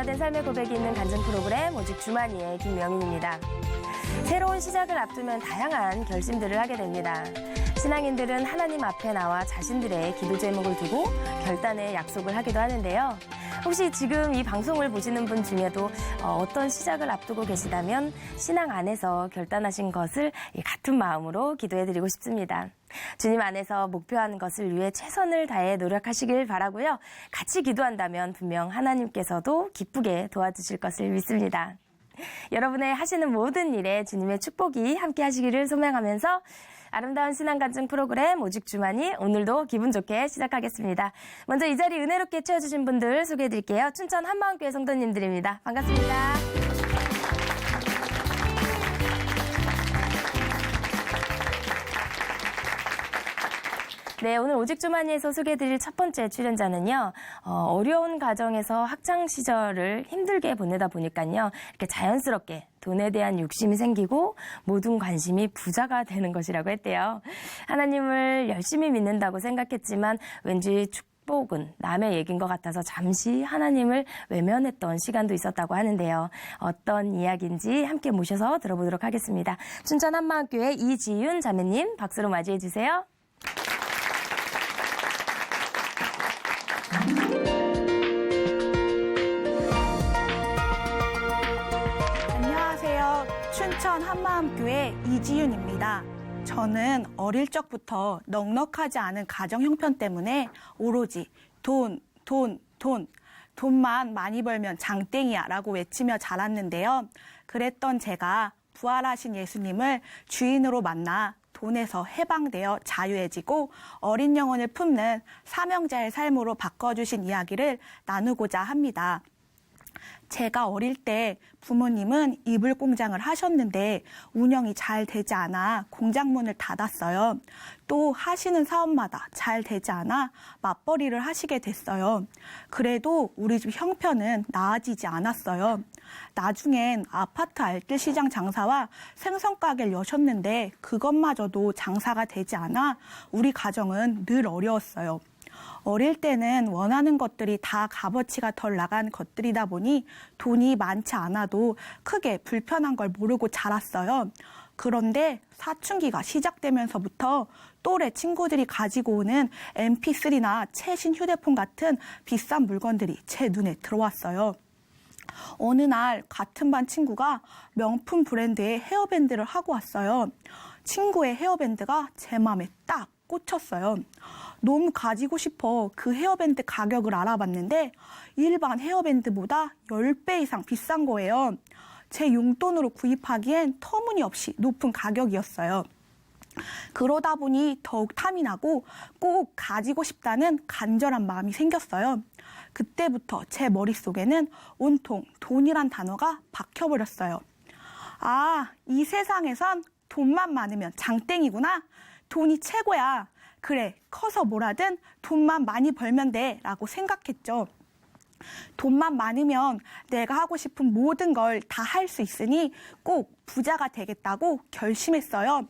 변화된 삶의 고백이 있는 간증 프로그램 오직 주만이의 김명인입니다. 새로운 시작을 앞두면 다양한 결심들을 하게 됩니다. 신앙인들은 하나님 앞에 나와 자신들의 기도 제목을 두고 결단의 약속을 하기도 하는데요. 혹시 지금 이 방송을 보시는 분 중에도 어떤 시작을 앞두고 계시다면 신앙 안에서 결단하신 것을 같은 마음으로 기도해드리고 싶습니다. 주님 안에서 목표한 것을 위해 최선을 다해 노력하시길 바라고요. 같이 기도한다면 분명 하나님께서도 기쁘게 도와주실 것을 믿습니다. 여러분의 하시는 모든 일에 주님의 축복이 함께 하시기를 소망하면서 아름다운 신앙 간증 프로그램 오직 주만이 오늘도 기분 좋게 시작하겠습니다. 먼저 이 자리 은혜롭게 채워주신 분들 소개해드릴게요. 춘천 한마음교회 성도님들입니다. 반갑습니다. 네, 오늘 오직 주만이에서 소개해드릴 첫 번째 출연자는요. 어려운 가정에서 학창 시절을 힘들게 보내다 보니까요. 이렇게 자연스럽게 돈에 대한 욕심이 생기고 모든 관심이 부자가 되는 것이라고 했대요. 하나님을 열심히 믿는다고 생각했지만 왠지 축복은 남의 얘기인 것 같아서 잠시 하나님을 외면했던 시간도 있었다고 하는데요. 어떤 이야기인지 함께 모셔서 들어보도록 하겠습니다. 춘천 한마음교회 이지윤 자매님 박수로 맞이해 주세요. 안녕하세요. 춘천 한마음교회 이지윤입니다. 저는 어릴 적부터 넉넉하지 않은 가정 형편 때문에 오로지 돈만 많이 벌면 장땡이야 라고 외치며 자랐는데요. 그랬던 제가 부활하신 예수님을 주인으로 만나 돈에서 해방되어 자유해지고 어린 영혼을 품는 사명자의 삶으로 바꿔주신 이야기를 나누고자 합니다. 제가 어릴 때 부모님은 이불 공장을 하셨는데 운영이 잘 되지 않아 공장 문을 닫았어요. 또 하시는 사업마다 잘 되지 않아 맞벌이를 하시게 됐어요. 그래도 우리 집 형편은 나아지지 않았어요. 나중엔 아파트 알뜰 시장 장사와 생선 가게를 여셨는데 그것마저도 장사가 되지 않아 우리 가정은 늘 어려웠어요. 어릴 때는 원하는 것들이 다 값어치가 덜 나간 것들이다 보니 돈이 많지 않아도 크게 불편한 걸 모르고 자랐어요. 그런데 사춘기가 시작되면서부터 또래 친구들이 가지고 오는 MP3나 최신 휴대폰 같은 비싼 물건들이 제 눈에 들어왔어요. 어느 날 같은 반 친구가 명품 브랜드의 헤어밴드를 하고 왔어요. 친구의 헤어밴드가 제 마음에 딱 꽂혔어요. 너무 가지고 싶어 그 헤어밴드 가격을 알아봤는데 일반 헤어밴드보다 10배 이상 비싼 거예요. 제 용돈으로 구입하기엔 터무니없이 높은 가격이었어요. 그러다 보니 더욱 탐이 나고 꼭 가지고 싶다는 간절한 마음이 생겼어요. 그때부터 제 머릿속에는 온통 돈이란 단어가 박혀버렸어요. 아, 이 세상에선 돈만 많으면 장땡이구나. 돈이 최고야. 그래, 커서 뭐라든 돈만 많이 벌면 돼 라고 생각했죠. 돈만 많으면 내가 하고 싶은 모든 걸 다 할 수 있으니 꼭 부자가 되겠다고 결심했어요.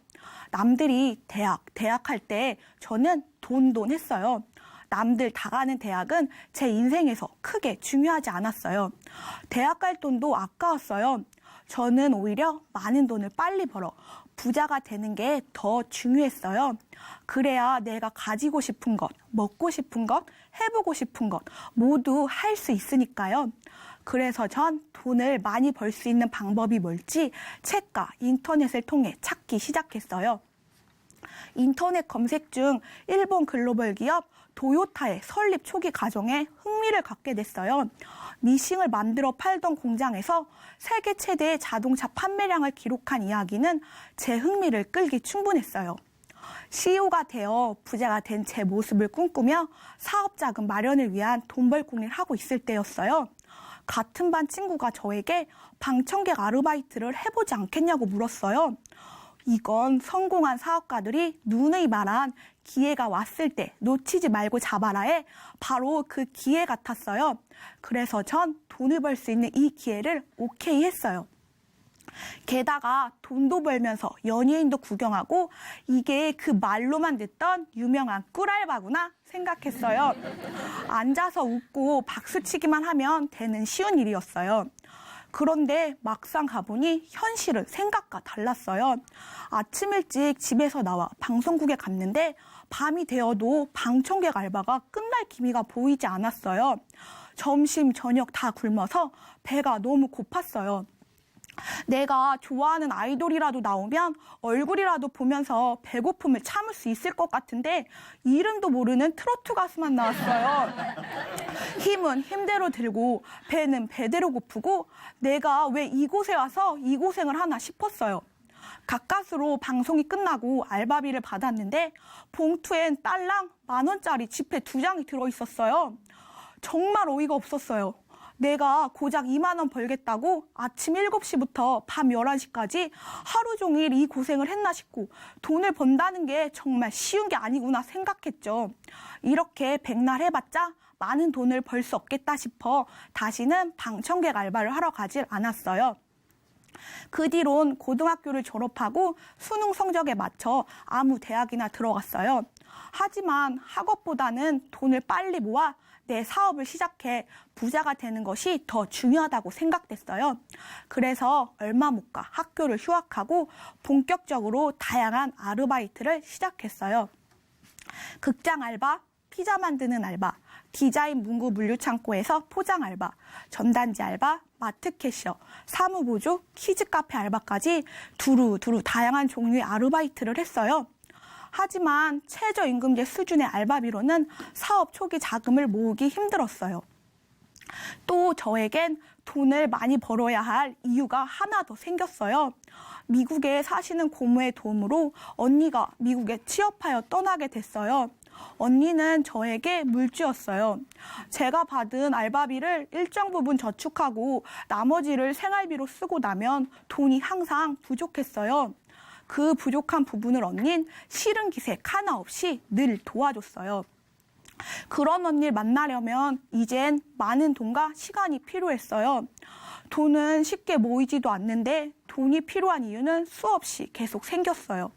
남들이 대학 할 때 저는 돈 했어요. 남들 다 가는 대학은 제 인생에서 크게 중요하지 않았어요. 대학 갈 돈도 아까웠어요. 저는 오히려 많은 돈을 빨리 벌어 부자가 되는 게 더 중요했어요. 그래야 내가 가지고 싶은 것, 먹고 싶은 것, 해보고 싶은 것 모두 할 수 있으니까요. 그래서 전 돈을 많이 벌 수 있는 방법이 뭘지 책과 인터넷을 통해 찾기 시작했어요. 인터넷 검색 중 일본 글로벌 기업 도요타의 설립 초기 과정에 흥미를 갖게 됐어요. 미싱을 만들어 팔던 공장에서 세계 최대의 자동차 판매량을 기록한 이야기는 제 흥미를 끌기 충분했어요. CEO가 되어 부자가 된 제 모습을 꿈꾸며 사업자금 마련을 위한 돈벌 궁리를 하고 있을 때였어요. 같은 반 친구가 저에게 방청객 아르바이트를 해보지 않겠냐고 물었어요. 이건 성공한 사업가들이 누누이 말한 기회가 왔을 때 놓치지 말고 잡아라에 바로 그 기회 같았어요. 그래서 전 돈을 벌 수 있는 이 기회를 오케이 했어요. 게다가 돈도 벌면서 연예인도 구경하고 이게 그 말로만 듣던 유명한 꿀알바구나 생각했어요. 앉아서 웃고 박수치기만 하면 되는 쉬운 일이었어요. 그런데 막상 가보니 현실은 생각과 달랐어요. 아침 일찍 집에서 나와 방송국에 갔는데 밤이 되어도 방청객 알바가 끝날 기미가 보이지 않았어요. 점심, 저녁 다 굶어서 배가 너무 고팠어요. 내가 좋아하는 아이돌이라도 나오면 얼굴이라도 보면서 배고픔을 참을 수 있을 것 같은데 이름도 모르는 트로트 가수만 나왔어요. 힘은 힘대로 들고 배는 배대로 고프고 내가 왜 이곳에 와서 이 고생을 하나 싶었어요. 가까스로 방송이 끝나고 알바비를 받았는데 봉투엔 딸랑 10,000원짜리 지폐 2장이 들어있었어요. 정말 어이가 없었어요. 내가 고작 2만 원 벌겠다고 아침 7시부터 밤 11시까지 하루 종일 이 고생을 했나 싶고 돈을 번다는 게 정말 쉬운 게 아니구나 생각했죠. 이렇게 백날 해봤자 많은 돈을 벌 수 없겠다 싶어 다시는 방청객 알바를 하러 가질 않았어요. 그 뒤론 고등학교를 졸업하고 수능 성적에 맞춰 아무 대학이나 들어갔어요. 하지만 학업보다는 돈을 빨리 모아 내 사업을 시작해 부자가 되는 것이 더 중요하다고 생각됐어요. 그래서 얼마 못 가 학교를 휴학하고 본격적으로 다양한 아르바이트를 시작했어요. 극장 알바, 피자 만드는 알바, 디자인 문구 물류창고에서 포장 알바, 전단지 알바, 마트 캐셔, 사무보조, 키즈 카페 알바까지 두루두루 다양한 종류의 아르바이트를 했어요. 하지만 최저임금제 수준의 알바비로는 사업 초기 자금을 모으기 힘들었어요. 또 저에겐 돈을 많이 벌어야 할 이유가 하나 더 생겼어요. 미국에 사시는 고모의 도움으로 언니가 미국에 취업하여 떠나게 됐어요. 언니는 저에게 물주였어요. 제가 받은 알바비를 일정 부분 저축하고 나머지를 생활비로 쓰고 나면 돈이 항상 부족했어요. 그 부족한 부분을 언닌 싫은 기색 하나 없이 늘 도와줬어요. 그런 언니를 만나려면 이젠 많은 돈과 시간이 필요했어요. 돈은 쉽게 모이지도 않는데 돈이 필요한 이유는 수없이 계속 생겼어요.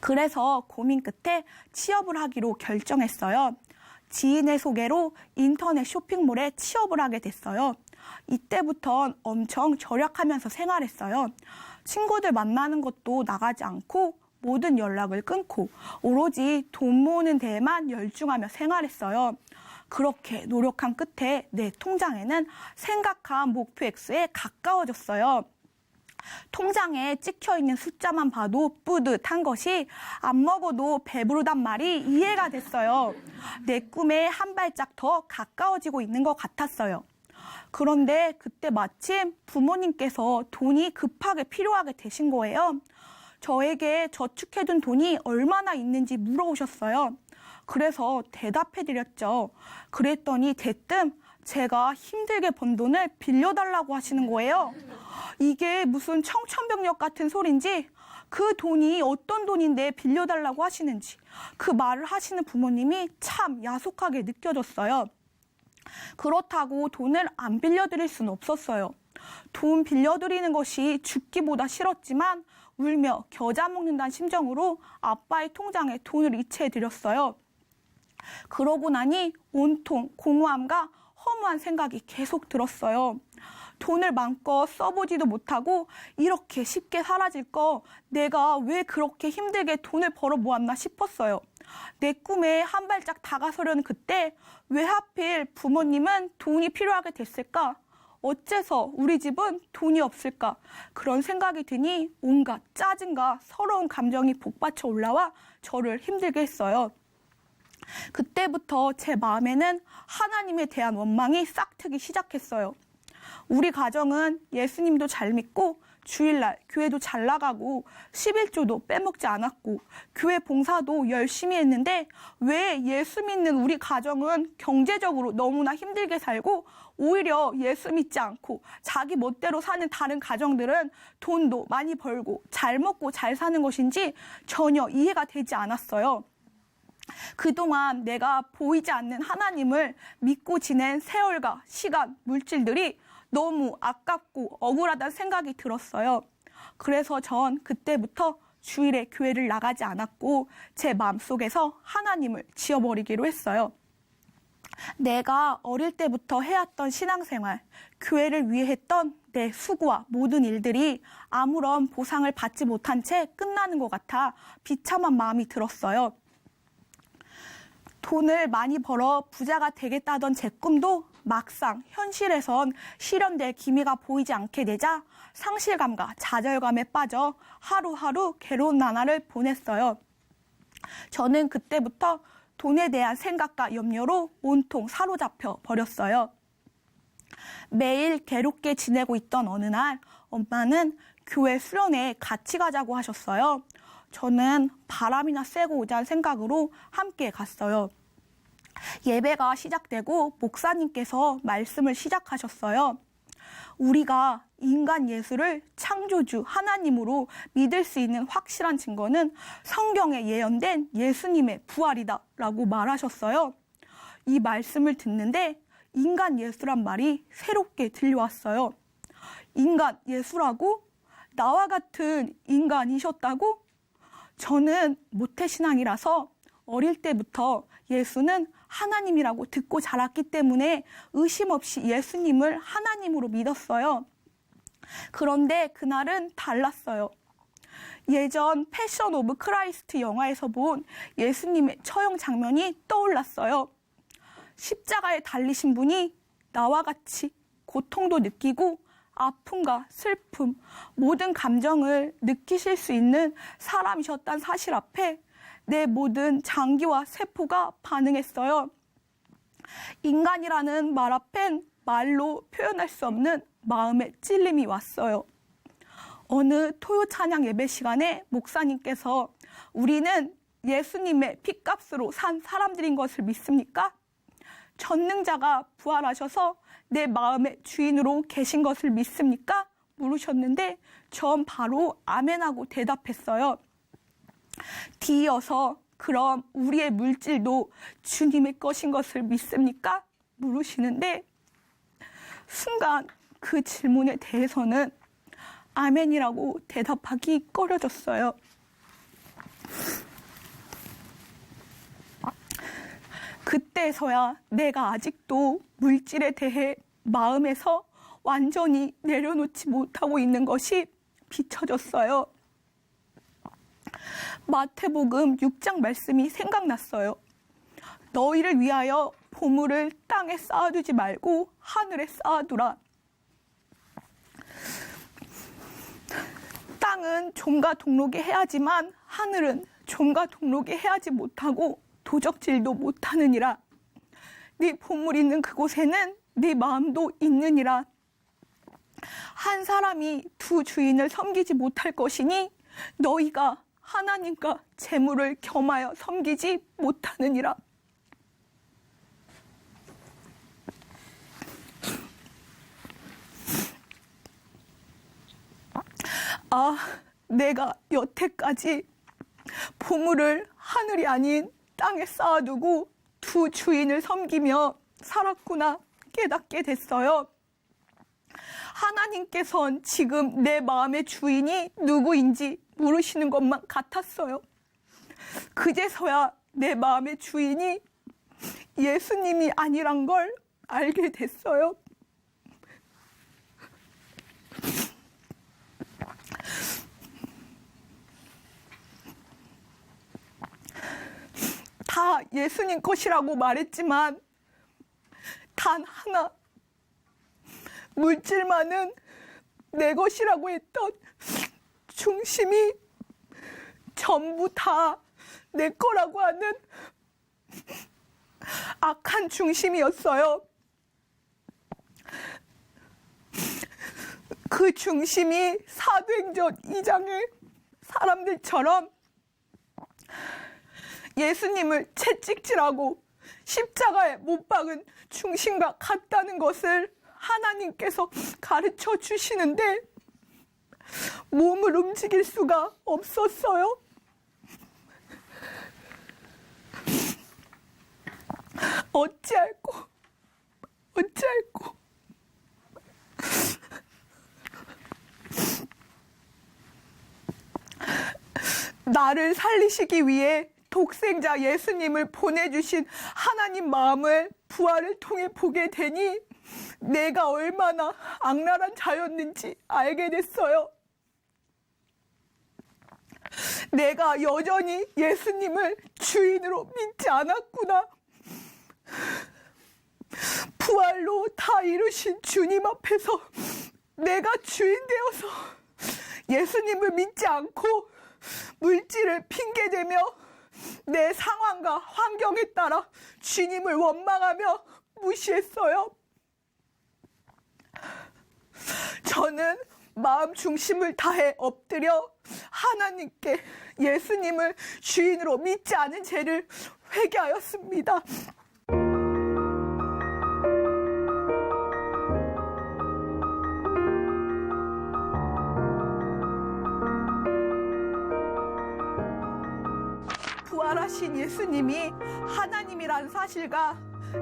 그래서 고민 끝에 취업을 하기로 결정했어요. 지인의 소개로 인터넷 쇼핑몰에 취업을 하게 됐어요. 이때부턴 엄청 절약하면서 생활했어요. 친구들 만나는 것도 나가지 않고 모든 연락을 끊고 오로지 돈 모으는 데에만 열중하며 생활했어요. 그렇게 노력한 끝에 내 통장에는 생각한 목표 액수에 가까워졌어요. 통장에 찍혀있는 숫자만 봐도 뿌듯한 것이 안 먹어도 배부르단 말이 이해가 됐어요. 내 꿈에 한 발짝 더 가까워지고 있는 것 같았어요. 그런데 그때 마침 부모님께서 돈이 급하게 필요하게 되신 거예요. 저에게 저축해둔 돈이 얼마나 있는지 물어보셨어요. 그래서 대답해드렸죠. 그랬더니 대뜸 제가 힘들게 번 돈을 빌려달라고 하시는 거예요. 이게 무슨 청천벽력 같은 소린지 그 돈이 어떤 돈인데 빌려달라고 하시는지 그 말을 하시는 부모님이 참 야속하게 느껴졌어요. 그렇다고 돈을 안 빌려드릴 수는 없었어요. 돈 빌려드리는 것이 죽기보다 싫었지만 울며 겨자 먹는다는 심정으로 아빠의 통장에 돈을 이체해드렸어요. 그러고 나니 온통 공허함과 허무한 생각이 계속 들었어요. 돈을 마음껏 써보지도 못하고 이렇게 쉽게 사라질 거 내가 왜 그렇게 힘들게 돈을 벌어 모았나 싶었어요. 내 꿈에 한 발짝 다가서려는 그때 왜 하필 부모님은 돈이 필요하게 됐을까? 어째서 우리 집은 돈이 없을까? 그런 생각이 드니 온갖 짜증과 서러운 감정이 복받쳐 올라와 저를 힘들게 했어요. 그때부터 제 마음에는 하나님에 대한 원망이 싹트기 시작했어요. 우리 가정은 예수님도 잘 믿고 주일날 교회도 잘 나가고 11조도 빼먹지 않았고 교회 봉사도 열심히 했는데 왜 예수 믿는 우리 가정은 경제적으로 너무나 힘들게 살고 오히려 예수 믿지 않고 자기 멋대로 사는 다른 가정들은 돈도 많이 벌고 잘 먹고 잘 사는 것인지 전혀 이해가 되지 않았어요. 그동안 내가 보이지 않는 하나님을 믿고 지낸 세월과 시간, 물질들이 너무 아깝고 억울하다는 생각이 들었어요. 그래서 전 그때부터 주일에 교회를 나가지 않았고 제 마음속에서 하나님을 지워버리기로 했어요. 내가 어릴 때부터 해왔던 신앙생활, 교회를 위해 했던 내 수고와 모든 일들이 아무런 보상을 받지 못한 채 끝나는 것 같아 비참한 마음이 들었어요. 돈을 많이 벌어 부자가 되겠다던 제 꿈도 막상 현실에선 실현될 기미가 보이지 않게 되자 상실감과 좌절감에 빠져 하루하루 괴로운 나날을 보냈어요. 저는 그때부터 돈에 대한 생각과 염려로 온통 사로잡혀 버렸어요. 매일 괴롭게 지내고 있던 어느 날 엄마는 교회 수련회에 같이 가자고 하셨어요. 저는 바람이나 쐬고 오자는 생각으로 함께 갔어요. 예배가 시작되고 목사님께서 말씀을 시작하셨어요. 우리가 인간 예수를 창조주 하나님으로 믿을 수 있는 확실한 증거는 성경에 예언된 예수님의 부활이다 라고 말하셨어요. 이 말씀을 듣는데 인간 예수란 말이 새롭게 들려왔어요. 인간 예수라고? 나와 같은 인간이셨다고? 저는 모태신앙이라서 어릴 때부터 예수는 하나님이라고 듣고 자랐기 때문에 의심 없이 예수님을 하나님으로 믿었어요. 그런데 그날은 달랐어요. 예전 패션 오브 크라이스트 영화에서 본 예수님의 처형 장면이 떠올랐어요. 십자가에 달리신 분이 나와 같이 고통도 느끼고 아픔과 슬픔, 모든 감정을 느끼실 수 있는 사람이셨다는 사실 앞에 내 모든 장기와 세포가 반응했어요. 인간이라는 말 앞엔 말로 표현할 수 없는 마음의 찔림이 왔어요. 어느 토요 찬양 예배 시간에 목사님께서 우리는 예수님의 핏값으로 산 사람들인 것을 믿습니까? 전능자가 부활하셔서 내 마음의 주인으로 계신 것을 믿습니까? 물으셨는데 전 바로 아멘하고 대답했어요. 뒤이어서 그럼 우리의 물질도 주님의 것인 것을 믿습니까? 물으시는데 순간 그 질문에 대해서는 아멘이라고 대답하기 꺼려졌어요. 그때서야 내가 아직도 물질에 대해 마음에서 완전히 내려놓지 못하고 있는 것이 비춰졌어요. 마태복음 6장 말씀이 생각났어요. 너희를 위하여 보물을 땅에 쌓아두지 말고 하늘에 쌓아두라. 땅은 좀과 동록이 해야지만 하늘은 좀과 동록이 해야지 못하고 도적질도 못하느니라. 네 보물 있는 그곳에는 네 마음도 있느니라. 한 사람이 두 주인을 섬기지 못할 것이니 너희가 하나님과 재물을 겸하여 섬기지 못하느니라. 내가 여태까지 보물을 하늘이 아닌 땅에 쌓아두고 두 주인을 섬기며 살았구나 깨닫게 됐어요. 하나님께서는 지금 내 마음의 주인이 누구인지 물으시는 것만 같았어요. 그제서야 내 마음의 주인이 예수님이 아니란 걸 알게 됐어요. 다 예수님 것이라고 말했지만 단 하나 물질만은 내 것이라고 했던 중심이 전부 다 내 거라고 하는 악한 중심이었어요. 그 중심이 사도행전 2장의 사람들처럼 예수님을 채찍질하고 십자가에 못 박은 중심과 같다는 것을 하나님께서 가르쳐 주시는데 몸을 움직일 수가 없었어요. 어찌할꼬 나를 살리시기 위해 독생자 예수님을 보내주신 하나님 마음을 부활을 통해 보게 되니 내가 얼마나 악랄한 자였는지 알게 됐어요. 내가 여전히 예수님을 주인으로 믿지 않았구나. 부활로 다 이루신 주님 앞에서 내가 주인 되어서 예수님을 믿지 않고 물질을 핑계대며 내 상황과 환경에 따라 주님을 원망하며 무시했어요. 저는 마음 중심을 다해 엎드려 하나님께 예수님을 주인으로 믿지 않은 죄를 회개하였습니다. 부활하신 예수님이 하나님이란 사실과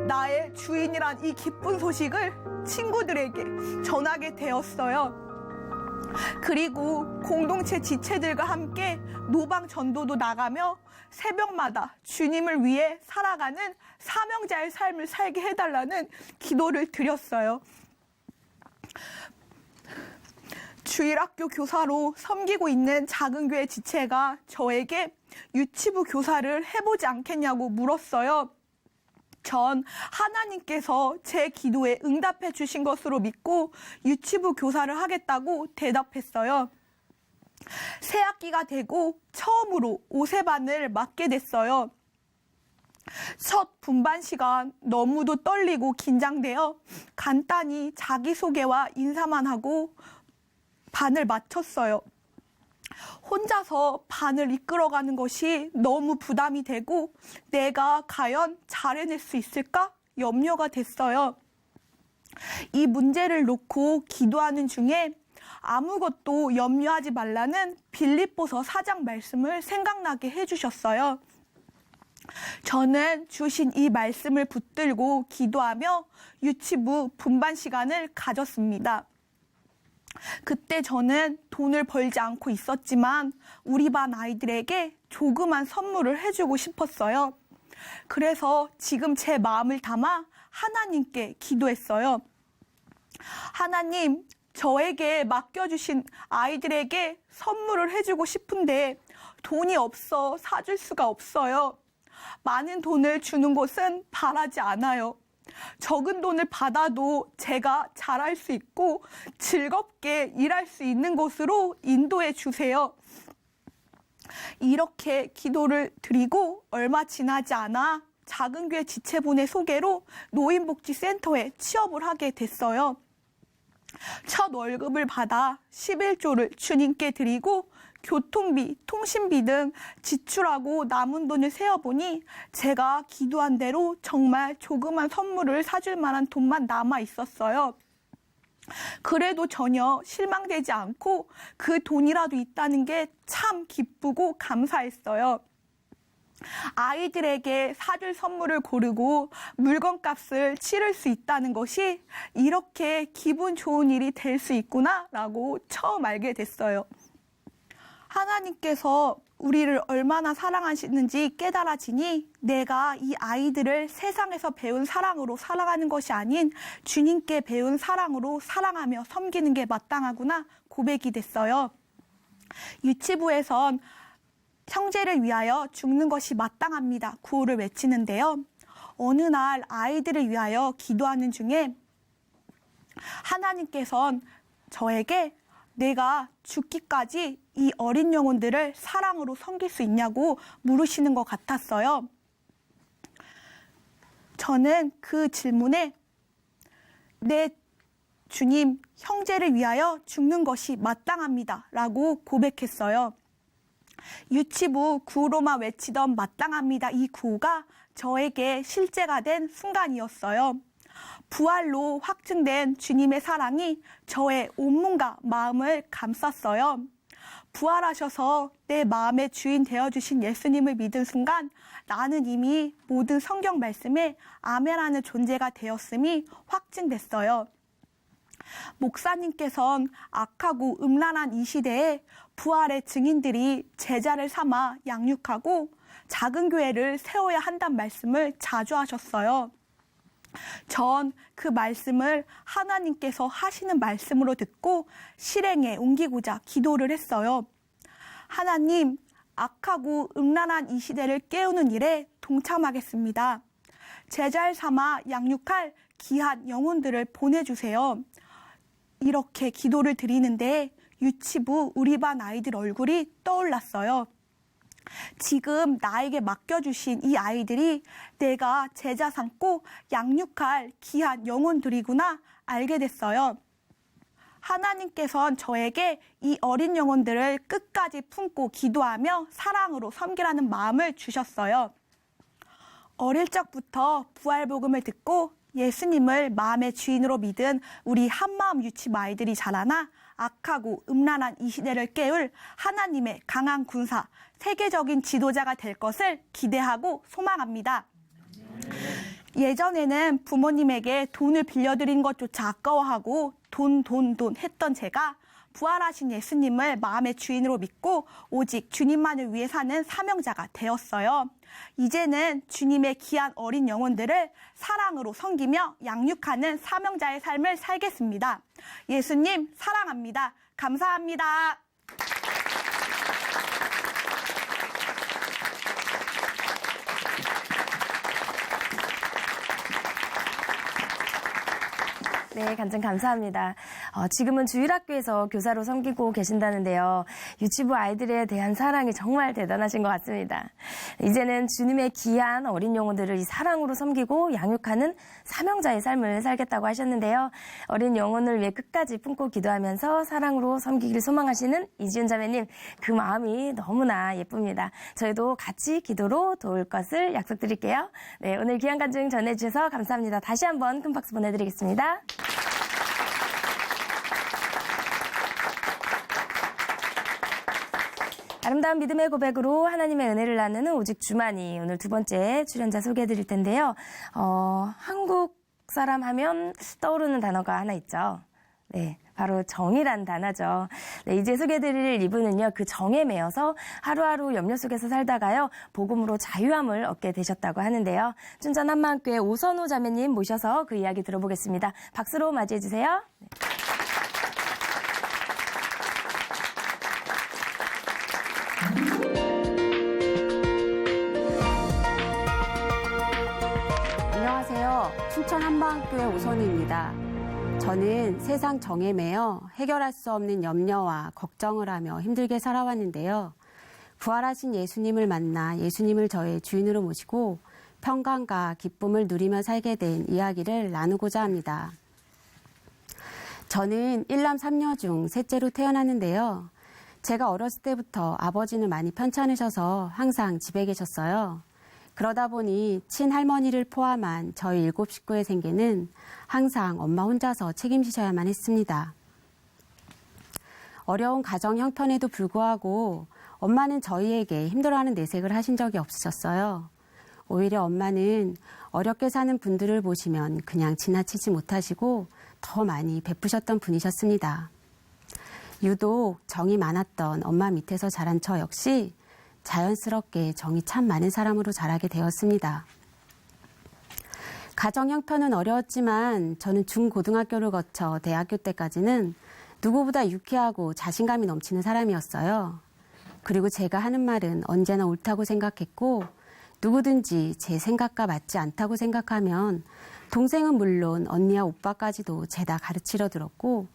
나의 주인이란 이 기쁜 소식을 친구들에게 전하게 되었어요. 그리고 공동체 지체들과 함께 노방 전도도 나가며 새벽마다 주님을 위해 살아가는 사명자의 삶을 살게 해달라는 기도를 드렸어요. 주일학교 교사로 섬기고 있는 작은 교회 지체가 저에게 유치부 교사를 해보지 않겠냐고 물었어요. 전 하나님께서 제 기도에 응답해 주신 것으로 믿고 유치부 교사를 하겠다고 대답했어요. 새 학기가 되고 처음으로 5세반을 맡게 됐어요. 첫 분반 시간 너무도 떨리고 긴장되어 간단히 자기소개와 인사만 하고 반을 마쳤어요. 혼자서 반을 이끌어가는 것이 너무 부담이 되고 내가 과연 잘 해낼 수 있을까 염려가 됐어요. 이 문제를 놓고 기도하는 중에 아무것도 염려하지 말라는 빌립보서 4장 말씀을 생각나게 해주셨어요. 저는 주신 이 말씀을 붙들고 기도하며 유치부 분반 시간을 가졌습니다. 그때 저는 돈을 벌지 않고 있었지만 우리 반 아이들에게 조그만 선물을 해주고 싶었어요. 그래서 지금 제 마음을 담아 하나님께 기도했어요. 하나님, 저에게 맡겨주신 아이들에게 선물을 해주고 싶은데 돈이 없어 사줄 수가 없어요. 많은 돈을 주는 곳은 바라지 않아요. 적은 돈을 받아도 제가 잘할 수 있고 즐겁게 일할 수 있는 곳으로 인도해 주세요. 이렇게 기도를 드리고 얼마 지나지 않아 작은 교회 지체분의 소개로 노인복지센터에 취업을 하게 됐어요. 첫 월급을 받아 11조를 주님께 드리고 교통비, 통신비 등 지출하고 남은 돈을 세어보니 제가 기도한 대로 정말 조그만 선물을 사줄 만한 돈만 남아 있었어요. 그래도 전혀 실망되지 않고 그 돈이라도 있다는 게 참 기쁘고 감사했어요. 아이들에게 사줄 선물을 고르고 물건값을 치를 수 있다는 것이 이렇게 기분 좋은 일이 될 수 있구나라고 처음 알게 됐어요. 하나님께서 우리를 얼마나 사랑하시는지 깨달아지니 내가 이 아이들을 세상에서 배운 사랑으로 사랑하는 것이 아닌 주님께 배운 사랑으로 사랑하며 섬기는 게 마땅하구나 고백이 됐어요. 유치부에선 형제를 위하여 죽는 것이 마땅합니다. 구호를 외치는데요. 어느 날 아이들을 위하여 기도하는 중에 하나님께서는 저에게 내가 죽기까지 이 어린 영혼들을 사랑으로 섬길 수 있냐고 물으시는 것 같았어요. 저는 그 질문에 내 주님, 형제를 위하여 죽는 것이 마땅합니다. 라고 고백했어요. 유치부 구호로만 외치던 마땅합니다. 이 구호가 저에게 실제가 된 순간이었어요. 부활로 확증된 주님의 사랑이 저의 온몸과 마음을 감쌌어요. 부활하셔서 내 마음의 주인 되어주신 예수님을 믿은 순간 나는 이미 모든 성경 말씀에 아멘하는 존재가 되었음이 확증됐어요. 목사님께선 악하고 음란한 이 시대에 부활의 증인들이 제자를 삼아 양육하고 작은 교회를 세워야 한다는 말씀을 자주 하셨어요. 전 그 말씀을 하나님께서 하시는 말씀으로 듣고 실행에 옮기고자 기도를 했어요. 하나님, 악하고 음란한 이 시대를 깨우는 일에 동참하겠습니다. 제자를 삼아 양육할 귀한 영혼들을 보내주세요. 이렇게 기도를 드리는데 유치부 우리 반 아이들 얼굴이 떠올랐어요. 지금 나에게 맡겨주신 이 아이들이 내가 제자 삼고 양육할 귀한 영혼들이구나 알게 됐어요. 하나님께서는 저에게 이 어린 영혼들을 끝까지 품고 기도하며 사랑으로 섬기라는 마음을 주셨어요. 어릴 적부터 부활복음을 듣고 예수님을 마음의 주인으로 믿은 우리 한마음 유치부 아이들이 자라나 악하고 음란한 이 시대를 깨울 하나님의 강한 군사, 세계적인 지도자가 될 것을 기대하고 소망합니다. 예전에는 부모님에게 돈을 빌려드린 것조차 아까워하고 돈 했던 제가 부활하신 예수님을 마음의 주인으로 믿고 오직 주님만을 위해 사는 사명자가 되었어요. 이제는 주님의 귀한 어린 영혼들을 사랑으로 섬기며 양육하는 사명자의 삶을 살겠습니다. 예수님 사랑합니다. 감사합니다. 네, 간증 감사합니다. 지금은 주일학교에서 교사로 섬기고 계신다는데요. 유치부 아이들에 대한 사랑이 정말 대단하신 것 같습니다. 이제는 주님의 귀한 어린 영혼들을 이 사랑으로 섬기고 양육하는 사명자의 삶을 살겠다고 하셨는데요. 어린 영혼을 위해 끝까지 품고 기도하면서 사랑으로 섬기기를 소망하시는 이지훈 자매님, 그 마음이 너무나 예쁩니다. 저희도 같이 기도로 도울 것을 약속드릴게요. 네, 오늘 귀한 간증 전해주셔서 감사합니다. 다시 한번 큰 박수 보내드리겠습니다. 아름다운 믿음의 고백으로 하나님의 은혜를 나누는 오직 주만이 오늘 두 번째 출연자 소개해드릴 텐데요. 한국 사람 하면 떠오르는 단어가 하나 있죠. 네, 바로 정이란 단어죠. 네, 이제 소개해드릴 이분은요, 그 정에 매여서 하루하루 염려 속에서 살다가요, 복음으로 자유함을 얻게 되셨다고 하는데요. 춘천 한마음교회 오선우 자매님 모셔서 그 이야기 들어보겠습니다. 박수로 맞이해주세요. 네. 안녕하세요. 춘천 한마음교회 오선우입니다. 저는 세상 정에 매여 해결할 수 없는 염려와 걱정을 하며 힘들게 살아왔는데요. 부활하신 예수님을 만나 예수님을 저의 주인으로 모시고 평강과 기쁨을 누리며 살게 된 이야기를 나누고자 합니다. 저는 1남 3녀 중 셋째로 태어났는데요. 제가 어렸을 때부터 아버지는 많이 편찮으셔서 항상 집에 계셨어요. 그러다 보니 친할머니를 포함한 저희 7 식구의 생계는 항상 엄마 혼자서 책임지셔야만 했습니다. 어려운 가정 형편에도 불구하고 엄마는 저희에게 힘들어하는 내색을 하신 적이 없으셨어요. 오히려 엄마는 어렵게 사는 분들을 보시면 그냥 지나치지 못하시고 더 많이 베푸셨던 분이셨습니다. 유독 정이 많았던 엄마 밑에서 자란 저 역시 자연스럽게 정이 참 많은 사람으로 자라게 되었습니다. 가정 형편은 어려웠지만 저는 중고등학교를 거쳐 대학교 때까지는 누구보다 유쾌하고 자신감이 넘치는 사람이었어요. 그리고 제가 하는 말은 언제나 옳다고 생각했고 누구든지 제 생각과 맞지 않다고 생각하면 동생은 물론 언니와 오빠까지도 죄다 가르치려 들었고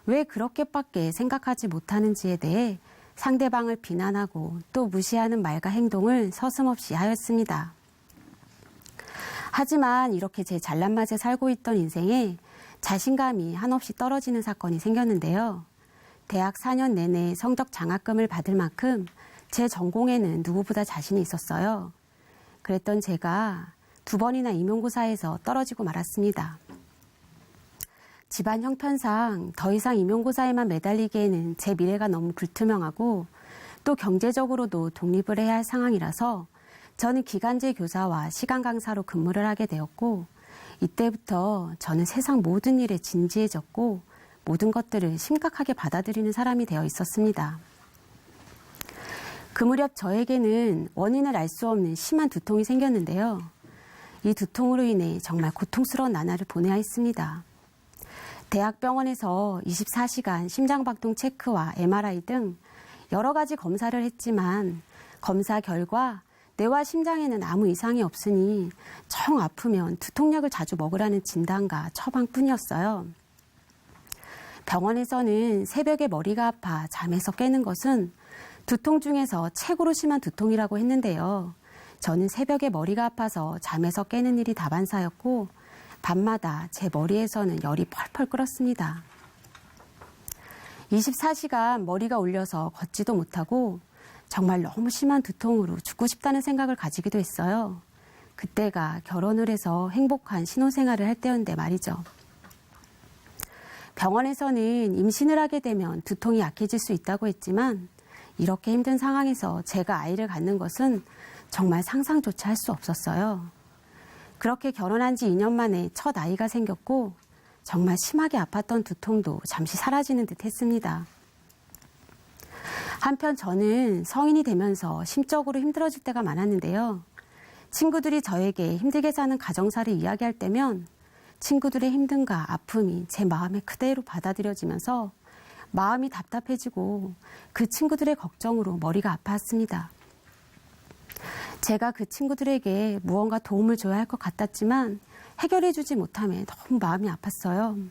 왜 그렇게밖에 생각하지 못하는지에 대해 상대방을 비난하고 또 무시하는 말과 행동을 서슴없이 하였습니다. 하지만 이렇게 제 잘난 맛에 살고 있던 인생에 자신감이 한없이 떨어지는 사건이 생겼는데요. 대학 4년 내내 성적 장학금을 받을 만큼 제 전공에는 누구보다 자신이 있었어요. 그랬던 제가 2번이나 임용고사에서 떨어지고 말았습니다. 집안 형편상 더 이상 임용고사에만 매달리기에는 제 미래가 너무 불투명하고 또 경제적으로도 독립을 해야 할 상황이라서 저는 기간제 교사와 시간 강사로 근무를 하게 되었고 이때부터 저는 세상 모든 일에 진지해졌고 모든 것들을 심각하게 받아들이는 사람이 되어 있었습니다. 그 무렵 저에게는 원인을 알 수 없는 심한 두통이 생겼는데요. 이 두통으로 인해 정말 고통스러운 나날을 보내야 했습니다. 대학병원에서 24시간 심장박동 체크와 MRI 등 여러 가지 검사를 했지만 검사 결과 뇌와 심장에는 아무 이상이 없으니 정 아프면 두통약을 자주 먹으라는 진단과 처방뿐이었어요. 병원에서는 새벽에 머리가 아파 잠에서 깨는 것은 두통 중에서 최고로 심한 두통이라고 했는데요. 저는 새벽에 머리가 아파서 잠에서 깨는 일이 다반사였고 밤마다 제 머리에서는 열이 펄펄 끓었습니다. 24시간 머리가 울려서 걷지도 못하고 정말 너무 심한 두통으로 죽고 싶다는 생각을 가지기도 했어요. 그때가 결혼을 해서 행복한 신혼생활을 할 때였는데 말이죠. 병원에서는 임신을 하게 되면 두통이 약해질 수 있다고 했지만 이렇게 힘든 상황에서 제가 아이를 갖는 것은 정말 상상조차 할 수 없었어요. 그렇게 결혼한 지 2년 만에 첫 아이가 생겼고 정말 심하게 아팠던 두통도 잠시 사라지는 듯 했습니다. 한편 저는 성인이 되면서 심적으로 힘들어질 때가 많았는데요. 친구들이 저에게 힘들게 사는 가정사를 이야기할 때면 친구들의 힘듦과 아픔이 제 마음에 그대로 받아들여지면서 마음이 답답해지고 그 친구들의 걱정으로 머리가 아팠습니다. 제가 그 친구들에게 무언가 도움을 줘야 할 것 같았지만 해결해주지 못함에 너무 마음이 아팠어요.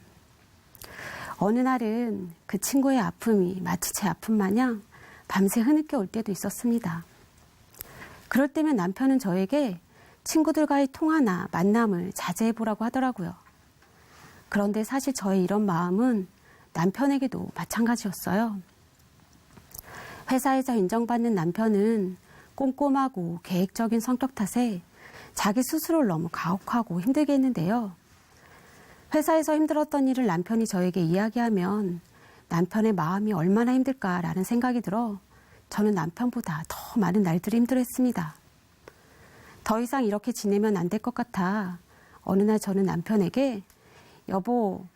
어느 날은 그 친구의 아픔이 마치 제 아픔 마냥 밤새 흐느껴 올 때도 있었습니다. 그럴 때면 남편은 저에게 친구들과의 통화나 만남을 자제해보라고 하더라고요. 그런데 사실 저의 이런 마음은 남편에게도 마찬가지였어요. 회사에서 인정받는 남편은 꼼꼼하고 계획적인 성격 탓에 자기 스스로를 너무 가혹하고 힘들게 했는데요. 회사에서 힘들었던 일을 남편이 저에게 이야기하면 남편의 마음이 얼마나 힘들까라는 생각이 들어 저는 남편보다 더 많은 날들을 힘들어했습니다. 더 이상 이렇게 지내면 안 될 것 같아 어느 날 저는 남편에게 여보,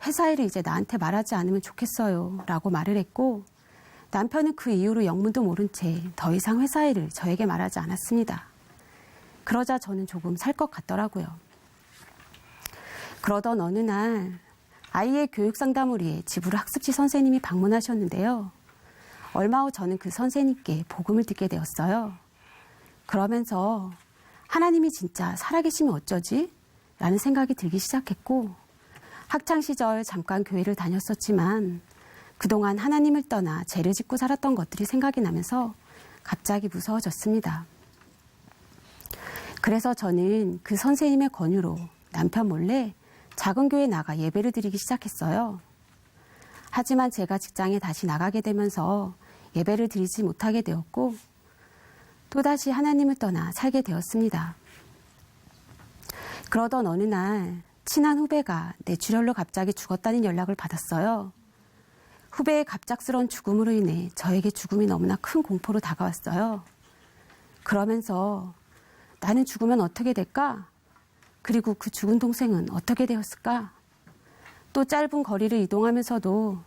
회사 일을 이제 나한테 말하지 않으면 좋겠어요 라고 말을 했고 남편은 그 이후로 영문도 모른 채 더 이상 회사 일을 저에게 말하지 않았습니다. 그러자 저는 조금 살 것 같더라고요. 그러던 어느 날 아이의 교육 상담을 위해 집으로 학습지 선생님이 방문하셨는데요. 얼마 후 저는 그 선생님께 복음을 듣게 되었어요. 그러면서 하나님이 진짜 살아계시면 어쩌지? 라는 생각이 들기 시작했고 학창시절 잠깐 교회를 다녔었지만 그동안 하나님을 떠나 죄를 짓고 살았던 것들이 생각이 나면서 갑자기 무서워졌습니다. 그래서 저는 그 선생님의 권유로 남편 몰래 작은 교회에 나가 예배를 드리기 시작했어요. 하지만 제가 직장에 다시 나가게 되면서 예배를 드리지 못하게 되었고 또다시 하나님을 떠나 살게 되었습니다. 그러던 어느 날 친한 후배가 뇌출혈로 갑자기 죽었다는 연락을 받았어요. 후배의 갑작스러운 죽음으로 인해 저에게 죽음이 너무나 큰 공포로 다가왔어요. 그러면서 나는 죽으면 어떻게 될까? 그리고 그 죽은 동생은 어떻게 되었을까? 또 짧은 거리를 이동하면서도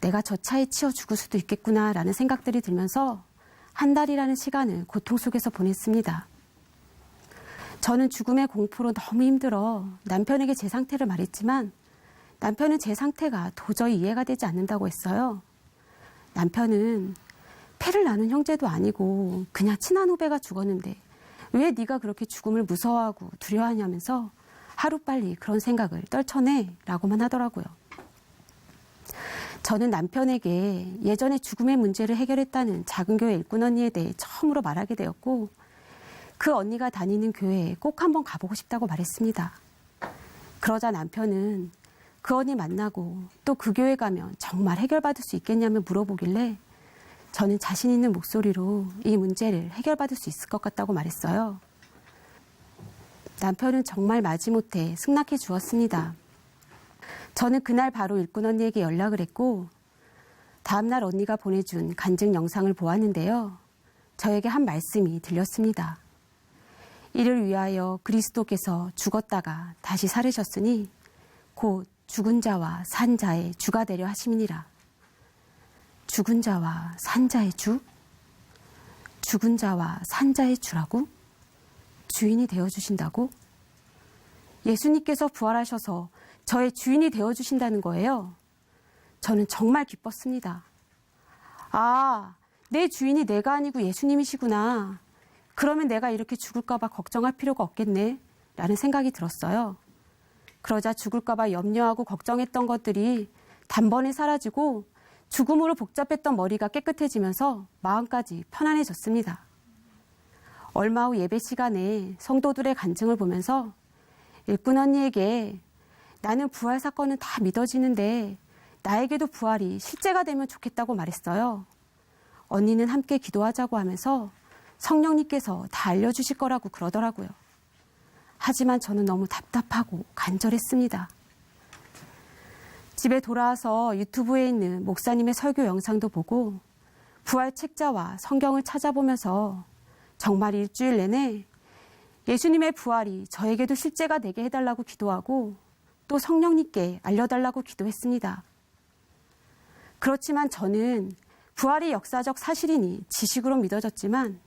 내가 저 차에 치여 죽을 수도 있겠구나라는 생각들이 들면서 한 달이라는 시간을 고통 속에서 보냈습니다. 저는 죽음의 공포로 너무 힘들어 남편에게 제 상태를 말했지만 남편은 제 상태가 도저히 이해가 되지 않는다고 했어요. 남편은 패를 나눈 형제도 아니고 그냥 친한 후배가 죽었는데 왜 네가 그렇게 죽음을 무서워하고 두려워하냐면서 하루빨리 그런 생각을 떨쳐내 라고만 하더라고요. 저는 남편에게 예전에 죽음의 문제를 해결했다는 작은 교회 일꾼 언니에 대해 처음으로 말하게 되었고 그 언니가 다니는 교회에 꼭 한번 가보고 싶다고 말했습니다. 그러자 남편은 그 언니 만나고 또 그 교회 가면 정말 해결받을 수 있겠냐며 물어보길래 저는 자신 있는 목소리로 이 문제를 해결받을 수 있을 것 같다고 말했어요. 남편은 정말 마지못해 승낙해 주었습니다. 저는 그날 바로 일꾼 언니에게 연락을 했고 다음날 언니가 보내준 간증 영상을 보았는데요. 저에게 한 말씀이 들렸습니다. 이를 위하여 그리스도께서 죽었다가 다시 살으셨으니 곧 죽은 자와 산 자의 주가 되려 하심이니라. 죽은 자와 산 자의 주? 죽은 자와 산 자의 주라고? 주인이 되어주신다고? 예수님께서 부활하셔서 저의 주인이 되어주신다는 거예요. 저는 정말 기뻤습니다. 아, 내 주인이 내가 아니고 예수님이시구나. 그러면 내가 이렇게 죽을까봐 걱정할 필요가 없겠네. 라는 생각이 들었어요. 그러자 죽을까봐 염려하고 걱정했던 것들이 단번에 사라지고 죽음으로 복잡했던 머리가 깨끗해지면서 마음까지 편안해졌습니다. 얼마 후 예배 시간에 성도들의 간증을 보면서 일꾼 언니에게 나는 부활 사건은 다 믿어지는데 나에게도 부활이 실제가 되면 좋겠다고 말했어요. 언니는 함께 기도하자고 하면서 성령님께서 다 알려주실 거라고 그러더라고요. 하지만 저는 너무 답답하고 간절했습니다. 집에 돌아와서 유튜브에 있는 목사님의 설교 영상도 보고 부활 책자와 성경을 찾아보면서 정말 일주일 내내 예수님의 부활이 저에게도 실제가 되게 해달라고 기도하고 또 성령님께 알려달라고 기도했습니다. 그렇지만 저는 부활이 역사적 사실이니 지식으로 믿어졌지만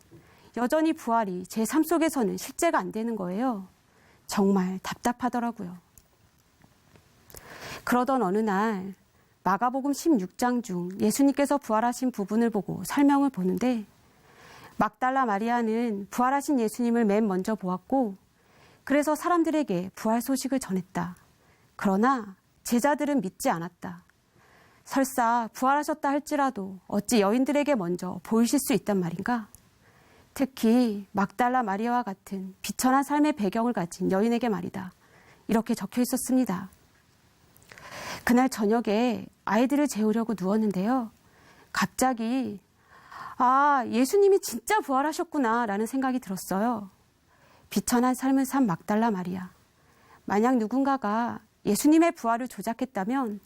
여전히 부활이 제 삶 속에서는 실제가 안 되는 거예요. 정말 답답하더라고요. 그러던 어느 날 마가복음 16장 중 예수님께서 부활하신 부분을 보고 설명을 보는데 막달라 마리아는 부활하신 예수님을 맨 먼저 보았고 그래서 사람들에게 부활 소식을 전했다. 그러나 제자들은 믿지 않았다. 설사 부활하셨다 할지라도 어찌 여인들에게 먼저 보이실 수 있단 말인가? 특히 막달라 마리아와 같은 비천한 삶의 배경을 가진 여인에게 말이다. 이렇게 적혀 있었습니다. 그날 저녁에 아이들을 재우려고 누웠는데요. 갑자기 예수님이 진짜 부활하셨구나 라는 생각이 들었어요. 비천한 삶을 산 막달라 마리아. 만약 누군가가 예수님의 부활을 조작했다면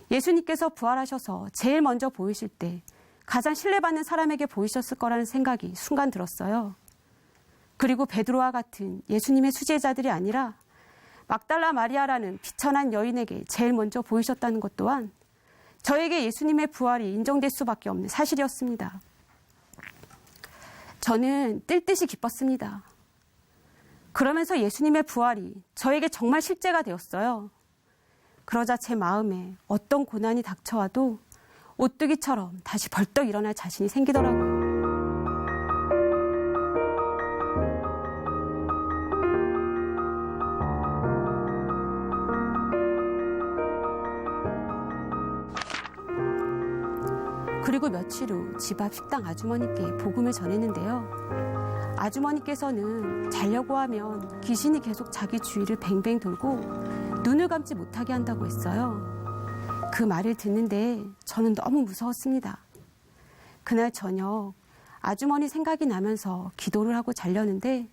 예수님께서 부활하셔서 제일 먼저 보이실 때 가장 신뢰받는 사람에게 보이셨을 거라는 생각이 순간 들었어요. 그리고 베드로와 같은 예수님의 수제자들이 아니라 막달라 마리아라는 비천한 여인에게 제일 먼저 보이셨다는 것 또한 저에게 예수님의 부활이 인정될 수밖에 없는 사실이었습니다. 저는 뜰 듯이 기뻤습니다. 그러면서 예수님의 부활이 저에게 정말 실제가 되었어요. 그러자 제 마음에 어떤 고난이 닥쳐와도 오뚜기처럼 다시 벌떡 일어날 자신이 생기더라고요. 그리고 며칠 후 집 앞 식당 아주머니께 복음을 전했는데요. 아주머니께서는 자려고 하면 귀신이 계속 자기 주위를 뱅뱅 돌고 눈을 감지 못하게 한다고 했어요. 그 말을 듣는데 저는 너무 무서웠습니다. 그날 저녁 아주머니 생각이 나면서 기도를 하고 자려는데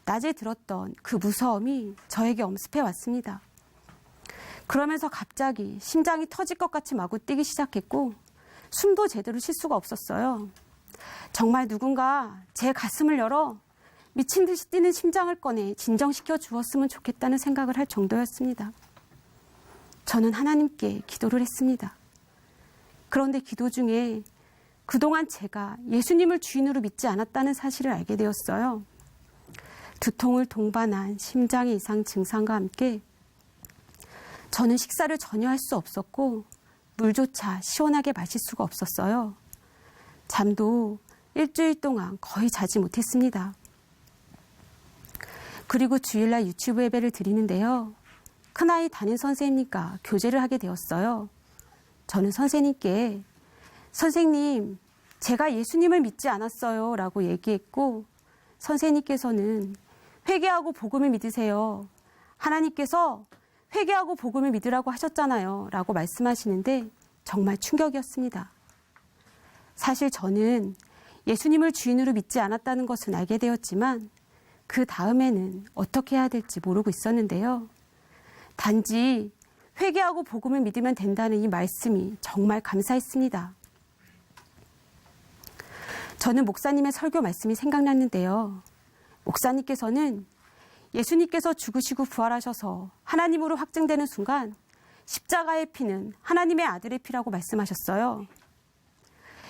낮에 들었던 그 무서움이 저에게 엄습해 왔습니다. 그러면서 갑자기 심장이 터질 것 같이 마구 뛰기 시작했고 숨도 제대로 쉴 수가 없었어요. 정말 누군가 제 가슴을 열어 미친 듯이 뛰는 심장을 꺼내 진정시켜 주었으면 좋겠다는 생각을 할 정도였습니다. 저는 하나님께 기도를 했습니다. 그런데 기도 중에 그동안 제가 예수님을 주인으로 믿지 않았다는 사실을 알게 되었어요. 두통을 동반한 심장의 이상 증상과 함께 저는 식사를 전혀 할 수 없었고 물조차 시원하게 마실 수가 없었어요. 잠도 일주일 동안 거의 자지 못했습니다. 그리고 주일날 유치부 예배를 드리는데요. 큰아이 담임 선생님과 교제를 하게 되었어요. 저는 선생님께 선생님, 제가 예수님을 믿지 않았어요 라고 얘기했고 선생님께서는 회개하고 복음을 믿으세요. 하나님께서 회개하고 복음을 믿으라고 하셨잖아요 라고 말씀하시는데 정말 충격이었습니다. 사실 저는 예수님을 주인으로 믿지 않았다는 것은 알게 되었지만 그 다음에는 어떻게 해야 될지 모르고 있었는데요. 단지 회개하고 복음을 믿으면 된다는 이 말씀이 정말 감사했습니다. 저는 목사님의 설교 말씀이 생각났는데요. 목사님께서는 예수님께서 죽으시고 부활하셔서 하나님으로 확증되는 순간 십자가의 피는 하나님의 아들의 피라고 말씀하셨어요.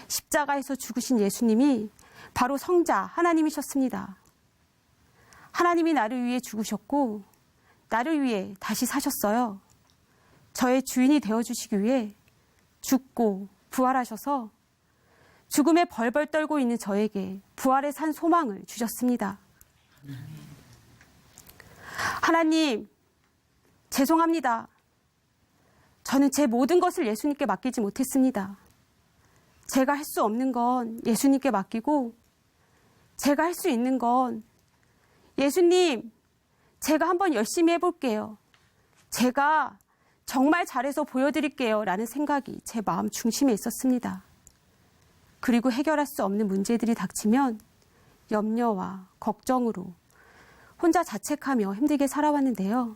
십자가에서 죽으신 예수님이 바로 성자 하나님이셨습니다. 하나님이 나를 위해 죽으셨고 나를 위해 다시 사셨어요. 저의 주인이 되어주시기 위해 죽고 부활하셔서 죽음에 벌벌 떨고 있는 저에게 부활의 산 소망을 주셨습니다. 하나님, 죄송합니다. 저는 제 모든 것을 예수님께 맡기지 못했습니다. 제가 할 수 없는 건 예수님께 맡기고 제가 할 수 있는 건 예수님, 제가 한번 열심히 해볼게요. 제가 정말 잘해서 보여드릴게요. 라는 생각이 제 마음 중심에 있었습니다. 그리고 해결할 수 없는 문제들이 닥치면 염려와 걱정으로 혼자 자책하며 힘들게 살아왔는데요.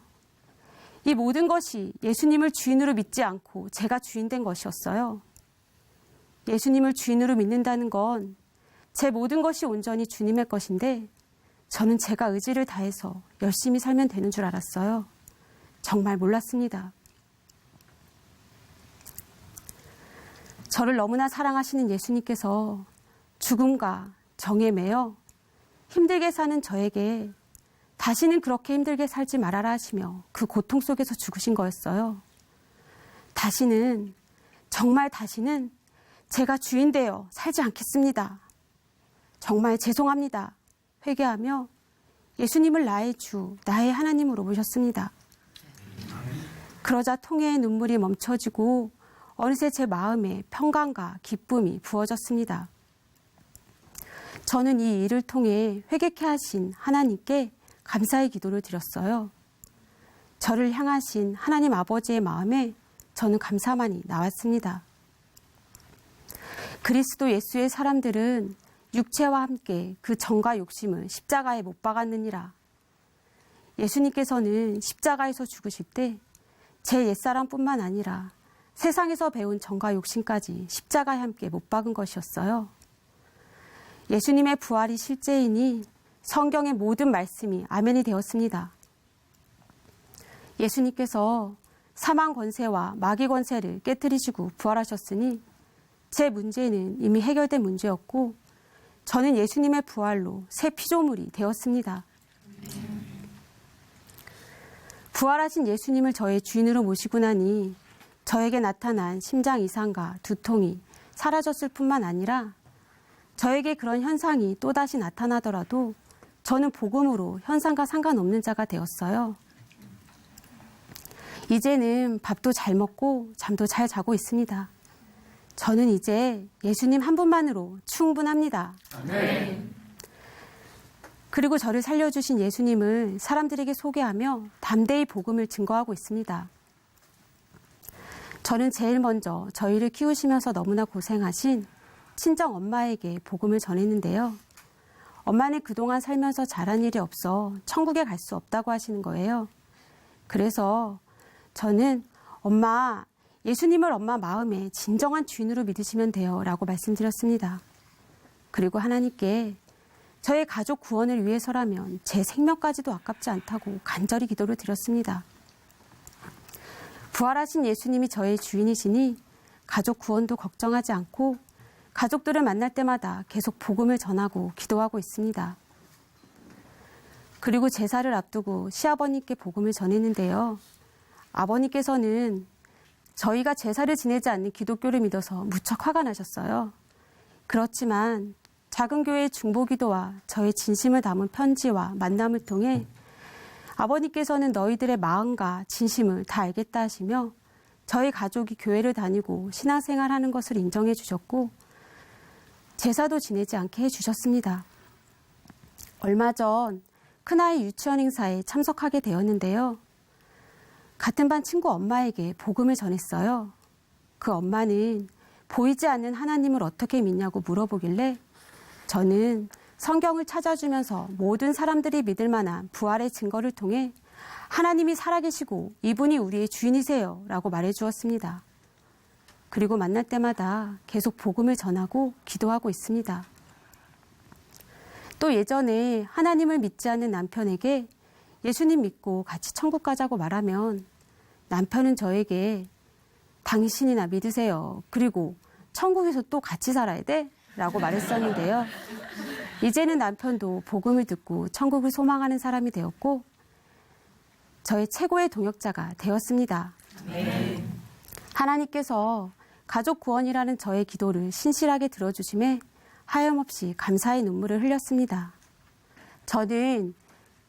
이 모든 것이 예수님을 주인으로 믿지 않고 제가 주인된 것이었어요. 예수님을 주인으로 믿는다는 건 제 모든 것이 온전히 주님의 것인데 저는 제가 의지를 다해서 열심히 살면 되는 줄 알았어요. 정말 몰랐습니다. 저를 너무나 사랑하시는 예수님께서 죽음과 정에 매여 힘들게 사는 저에게 다시는 그렇게 힘들게 살지 말아라 하시며 그 고통 속에서 죽으신 거였어요. 다시는, 정말 다시는 제가 주인 되어 살지 않겠습니다. 정말 죄송합니다. 회개하며 예수님을 나의 주, 나의 하나님으로 모셨습니다. 그러자 통해의 눈물이 멈춰지고 어느새 제 마음에 평강과 기쁨이 부어졌습니다. 저는 이 일을 통해 회개케 하신 하나님께 감사의 기도를 드렸어요. 저를 향하신 하나님 아버지의 마음에 저는 감사만이 나왔습니다. 그리스도 예수의 사람들은 육체와 함께 그 정과 욕심을 십자가에 못 박았느니라. 예수님께서는 십자가에서 죽으실 때 제 옛사람뿐만 아니라 세상에서 배운 정과 욕심까지 십자가에 함께 못 박은 것이었어요. 예수님의 부활이 실제이니 성경의 모든 말씀이 아멘이 되었습니다. 예수님께서 사망 권세와 마귀 권세를 깨뜨리시고 부활하셨으니 제 문제는 이미 해결된 문제였고 저는 예수님의 부활로 새 피조물이 되었습니다. 부활하신 예수님을 저의 주인으로 모시고 나니 저에게 나타난 심장 이상과 두통이 사라졌을 뿐만 아니라 저에게 그런 현상이 또다시 나타나더라도 저는 복음으로 현상과 상관없는 자가 되었어요. 이제는 밥도 잘 먹고 잠도 잘 자고 있습니다. 저는 이제 예수님 한 분만으로 충분합니다. 아멘. 그리고 저를 살려주신 예수님을 사람들에게 소개하며 담대히 복음을 증거하고 있습니다. 저는 제일 먼저 저희를 키우시면서 너무나 고생하신 친정 엄마에게 복음을 전했는데요. 엄마는 그동안 살면서 잘한 일이 없어 천국에 갈 수 없다고 하시는 거예요. 그래서 저는 엄마, 예수님을 엄마 마음에 진정한 주인으로 믿으시면 돼요 라고 말씀드렸습니다. 그리고 하나님께 저의 가족 구원을 위해서라면 제 생명까지도 아깝지 않다고 간절히 기도를 드렸습니다. 부활하신 예수님이 저의 주인이시니 가족 구원도 걱정하지 않고 가족들을 만날 때마다 계속 복음을 전하고 기도하고 있습니다. 그리고 제사를 앞두고 시아버님께 복음을 전했는데요. 아버님께서는 저희가 제사를 지내지 않는 기독교를 믿어서 무척 화가 나셨어요. 그렇지만 작은 교회의 중보기도와 저의 진심을 담은 편지와 만남을 통해 아버님께서는 너희들의 마음과 진심을 다 알겠다 하시며 저희 가족이 교회를 다니고 신앙생활하는 것을 인정해 주셨고 제사도 지내지 않게 해주셨습니다. 얼마 전 큰아이 유치원 행사에 참석하게 되었는데요. 같은 반 친구 엄마에게 복음을 전했어요. 그 엄마는 보이지 않는 하나님을 어떻게 믿냐고 물어보길래 저는 성경을 찾아주면서 모든 사람들이 믿을 만한 부활의 증거를 통해 하나님이 살아계시고 이분이 우리의 주인이세요 라고 말해주었습니다. 그리고 만날 때마다 계속 복음을 전하고 기도하고 있습니다. 또 예전에 하나님을 믿지 않는 남편에게 예수님 믿고 같이 천국 가자고 말하면 남편은 저에게 당신이나 믿으세요. 그리고 천국에서 또 같이 살아야 돼? 라고 말했었는데요. 이제는 남편도 복음을 듣고 천국을 소망하는 사람이 되었고 저의 최고의 동역자가 되었습니다. 하나님께서 가족 구원이라는 저의 기도를 신실하게 들어주심에 하염없이 감사의 눈물을 흘렸습니다. 저는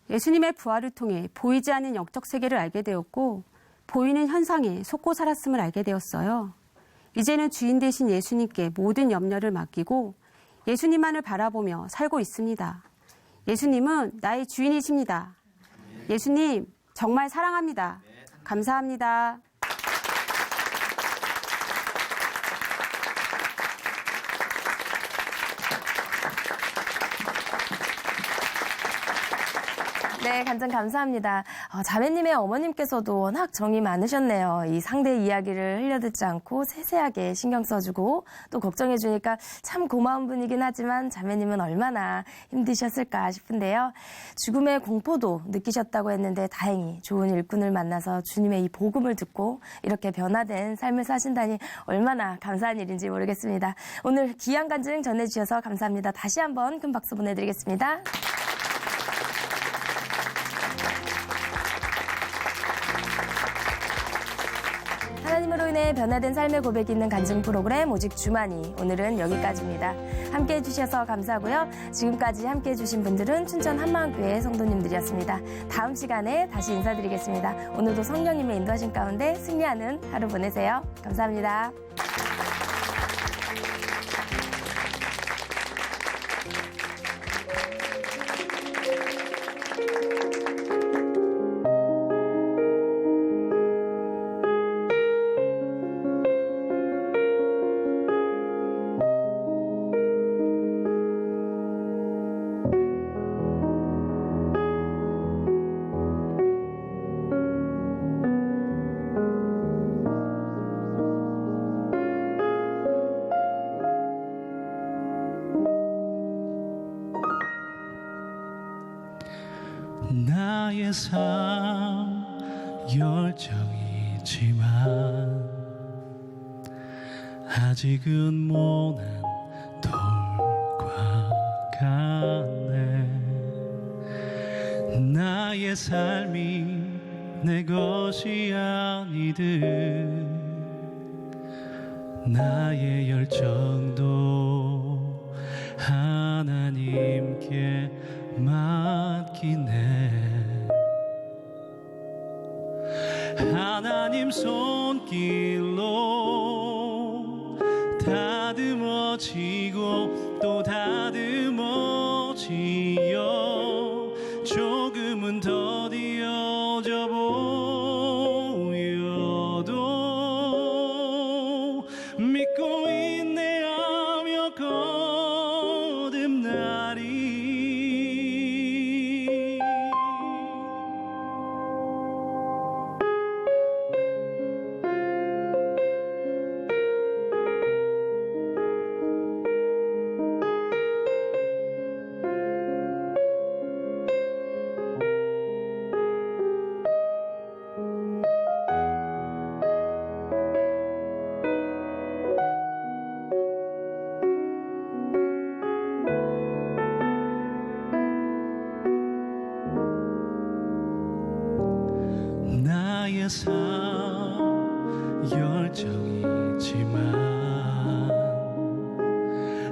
예수님의 부활을 통해 보이지 않는 영적 세계를 알게 되었고 보이는 현상에 속고 살았음을 알게 되었어요. 이제는 주인 되신 예수님께 모든 염려를 맡기고 예수님만을 바라보며 살고 있습니다. 예수님은 나의 주인이십니다. 예수님 정말 사랑합니다. 감사합니다. 네, 간증 감사합니다. 자매님의 어머님께서도 워낙 정이 많으셨네요. 이 상대의 이야기를 흘려듣지 않고 세세하게 신경 써주고 또 걱정해주니까 참 고마운 분이긴 하지만 자매님은 얼마나 힘드셨을까 싶은데요. 죽음의 공포도 느끼셨다고 했는데 다행히 좋은 일꾼을 만나서 주님의 이 복음을 듣고 이렇게 변화된 삶을 사신다니 얼마나 감사한 일인지 모르겠습니다. 오늘 귀한 간증 전해주셔서 감사합니다. 다시 한번 큰 박수 보내드리겠습니다. 하나님으로 인해 변화된 삶의 고백이 있는 간증 프로그램 오직 주만이 오늘은 여기까지입니다. 함께해 주셔서 감사하고요. 지금까지 함께해 주신 분들은 춘천 한마음교회 성도님들이었습니다. 다음 시간에 다시 인사드리겠습니다. 오늘도 성령님의 인도하신 가운데 승리하는 하루 보내세요. 감사합니다. 나의 삶 열정이지만 아직은 모난 돌과 같네. 나의 삶이 내 것이 아니듯 나의 열정도 하나님께 맡기네. 하나님 손길로 다듬어지고 또 다듬어지어 조금은 더디어져 보여도 믿고 인내하며 거듭나리. 나의 삶 열정이지만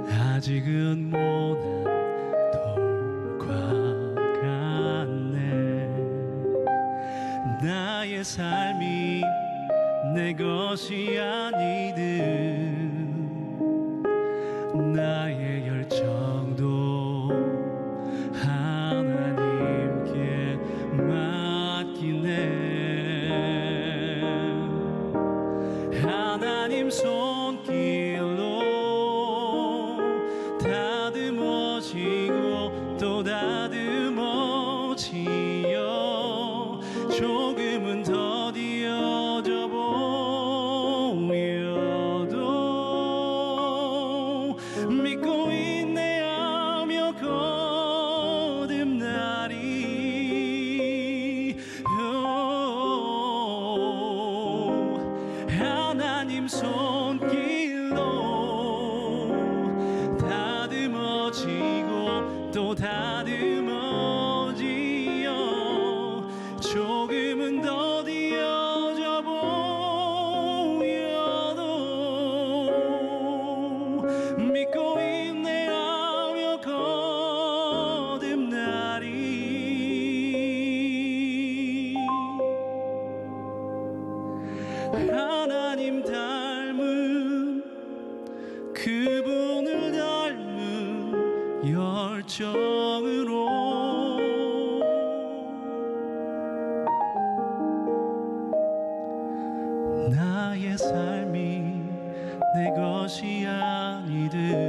아직은 모난 돌과 같네. 나의 삶이 내 것이 아니듯 나의 열정도 하나님께 맡기네. 하나님 손길로 다듬어지고 또 다듬어지어 조금은 더디어져 보여도 믿고 인내하며 거듭나리. 또 다듬어지어 조금은 더 뒤어져 보여도 믿고 인내하며 거듭나리. 하나님 닮은 그분을 닮은 열정으로 나의 삶이 내 것이 아니듯